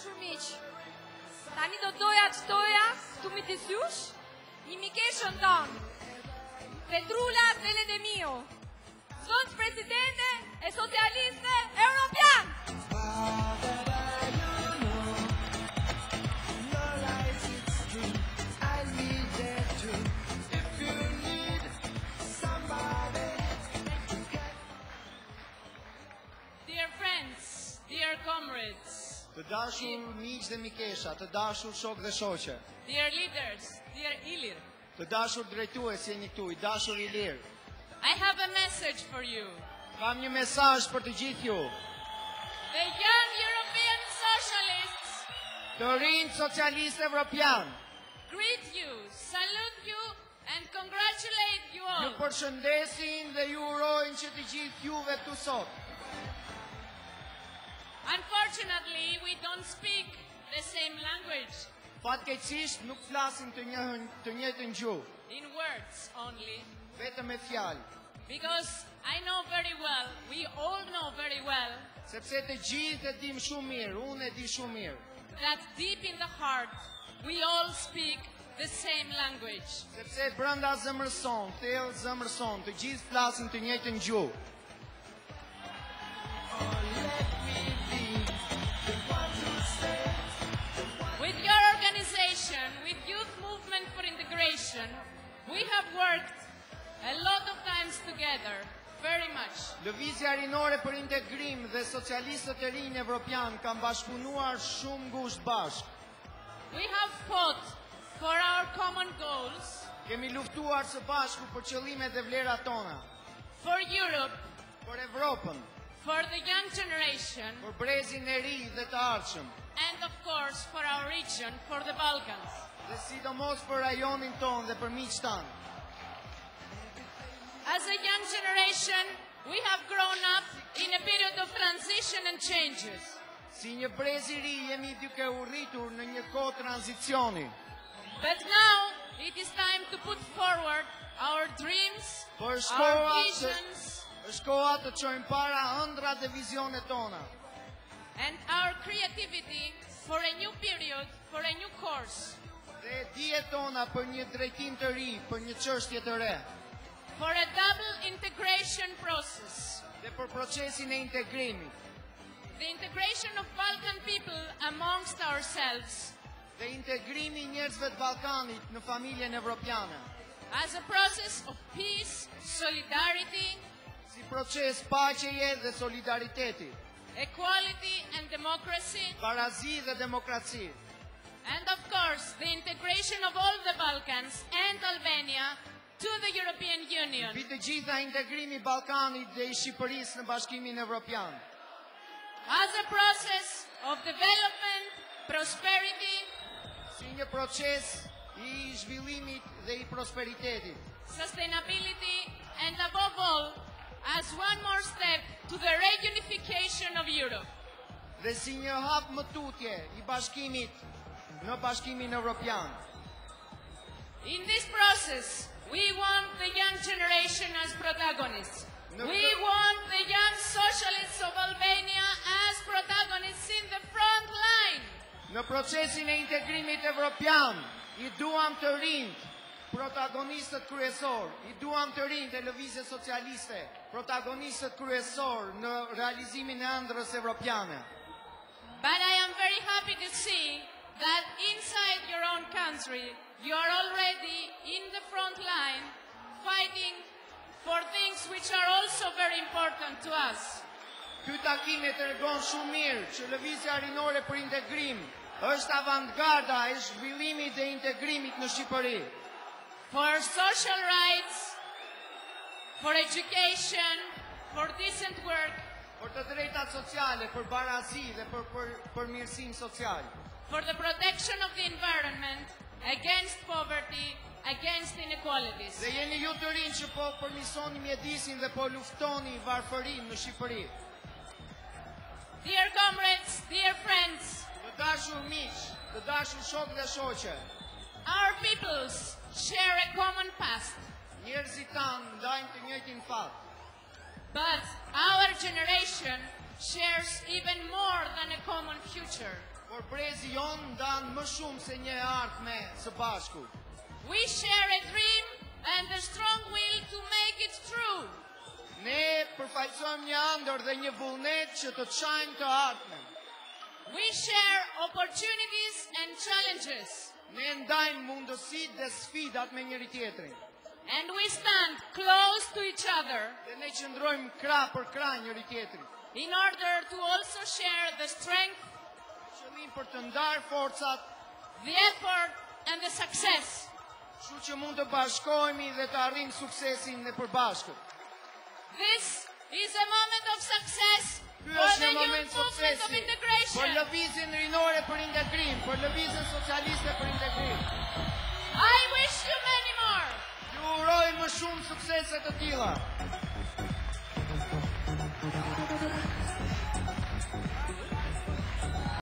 dashur miq, tani do doja të shtoja këtu midis jush një mikeshën tonë, Petrula Teledemio, zot presidente e socialiste europian. Dear friends, dear comrades, të dashur miq dhe mikesha, të dashur shok dhe shoqe, dear leaders, dear Ilir, të dashur drejtues jeni këtu, i dashur Ilir. I have a message for you. Kam një mesazh për të gjithë ju. The young European socialists Të rinj socialistë evropian, greet you, salute you, and congratulate you ju all. përshëndesin dhe ju urojnë që të gjithë juve këtu sot. Unfortunately, we don't speak the same language, Fatkeqësisht nuk flasim të njëjtën gjuhë, in words only, vetëm me fjalë, because I know very well, we all know very well, sepse të gjithë e dim shumë mirë, unë e di shumë mirë, that deep in the heart, we all speak the same language. sepse brenda zemrës son, thellë zemrës son, të gjithë flasim të njëjtën gjuhë. With your organization, with Youth Movement for Integration, we have worked a lot of times together, very much. Lëvizja rinore për integrim dhe socialistët e rinj evropian kanë bashkëpunuar shumë ngushtë bashkë. We have fought for our common goals, Kemi luftuar së bashku për qëllimet dhe vlerat tona, for Europe, për Evropën, for the young generation, për brezin e ri dhe të ardhshëm, and of course for our region, for the Balkans. dhe sidomos për rajonin ton dhe për miqtë tanë. As a young generation, we have grown up in a period of transition and changes. Si një brez i ri jemi duke u rritur në një kohë tranzicioni. But now it is time to put forward our dreams, Por our visions, është koha të çojmë para ëndrat dhe vizionet tona, and our creativity for a new period, for a new course, dhe dijet tona për një drejtim të ri, për një çështje të re, for a double integration process. dhe për procesin e integrimit, The integration of Balkan people amongst ourselves dhe integrimi i njerëzve të Ballkanit në familjen evropiane, as a process of peace, solidarity, si proces paqeje dhe solidariteti, equality and democracy, barazi dhe demokraci, and of course the integration of all the Balkans and Albania to the European Union. mbi të gjitha integrimi i Ballkanit dhe i Shqipërisë në Bashkimin Evropian, As a process of development, prosperity, si një proces i zhvillimit dhe i prosperitetit, sustainability, and above all, as one more step to the reunification of Europe. dhe si një hap më tutje i bashkimit në Bashkimin Evropian. In this process, we want the young generation as protagonists. We want the young socialists of Albania as protagonists in the front line. Në procesin e integrimit evropian, i duam të rinjt, protagonistët kryesor, i duam të rinjt e lëvizjes socialiste, protagonistët kryesor në realizimin e ëndrrës evropiane. But I am very happy to see that inside your own country, you are already in the front line fighting for things which are also very important to us. Ky takim e tregon shumë mirë që lëvizja rinore për integrim është avantgarda e zhvillimit dhe integrimit në Shqipëri. For social rights, for education, for decent work, Për të drejtat sociale, për barazi dhe për mirësim social. for the protection of the environment, against poverty, against inequalities. Dhe jeni ju të rinj që po përmirësoni mjedisin dhe po luftoni varfërinë në Shqipëri. Dear comrades, dear friends, Të dashur miq, të dashur shok dhe shoqe, our peoples share a common past, njerëzit tanë ndajnë të njëjtin fat. but our generation shares even more than a common future. Por brezi jon ndan më shumë se një ardhme së bashku. We share a dream and a strong will to make it true. Ne përfaqësojmë një ëndër dhe një vullnet që të çajmë të ardhmen. We share opportunities and challenges. Ne ndajmë mundësitë dhe sfidat me njëri tjetrin. And we stand close to each other Dhe ne qëndrojmë krah për krah njëri tjetrin. in order to also share the strength, Qëllim për të ndarë forcat, the effort, and the success. kështu që mund të bashkohemi dhe të arrijmë suksesin e përbashkët. This is a moment of success Ky for është the një youth moment movement of suksesi për integration. lëvizjen rinore për integrim, për lëvizjen socialiste për integrim. I wish you many more. Ju uroj më shumë suksese të tilla.